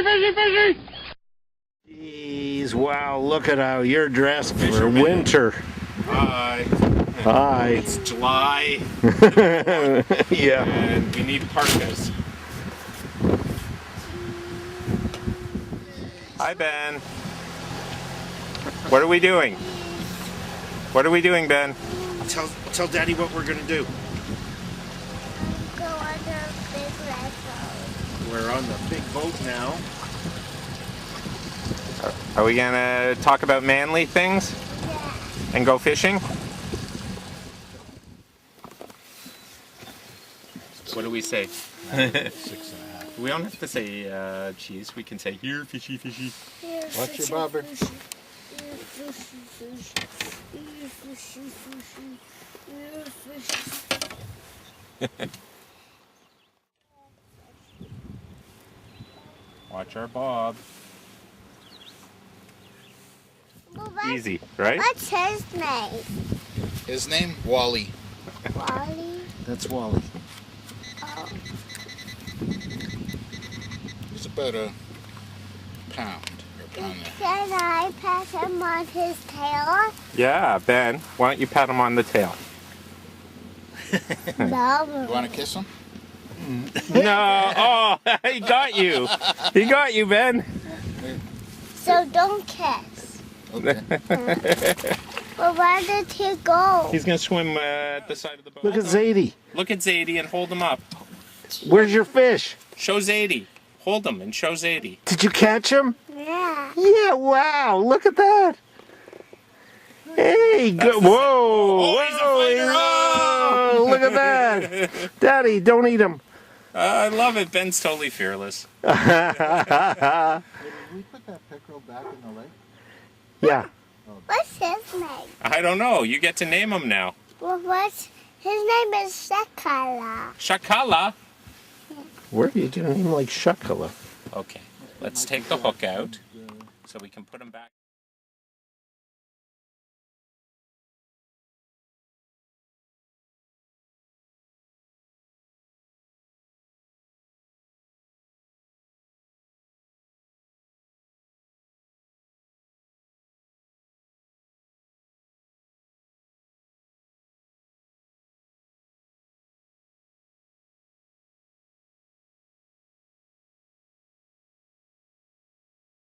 fishy! Jeez, wow, look at how you're dressed for winter. Hi. Hi. It's July. Yeah. And we need parkas. Hi, Ben. What are we doing? What are we doing, Ben? Tell Daddy what we're gonna do. Go on the big red boat. We're on the big boat now. Are we gonna talk about manly things Yeah. and go fishing? What do we say? 6.5. We don't have to say cheese. We can say here, fishy, fishy. Here, Watch your fishy, bobber. fishy. Here, fishy, fishy. Here, fishy, fishy. Here, fishy. Watch our bob. Well, Easy, right? what's his name? His name? Wally. Wally? That's Wally. Oh. He's about a pound. Or a pound and a half. Can I pat him on his tail? Yeah, Ben. Why don't you pat him on the tail? No. You want to kiss him? No. Oh, he got you. He got you, Ben. So don't kiss. Okay. Well, where did he go? He's gonna swim at the side of the boat. Look at Zadie. Look at Zadie and hold him up. Where's your fish? Show Zadie. Hold him and show Zadie. Did you catch him? Yeah. Yeah, wow, look at that. Hey, good. Whoa, Oh, he's a fighter. whoa, look at that. Daddy, don't eat him. I love it. Ben's totally fearless. Did we put that pickerel back in the lake? Yeah. What's his name? I don't know. You get to name him now. Well, what's his name is Shakala. Shakala. Where are you doing him like Shakala? Okay. Let's take the hook out so we can put him back.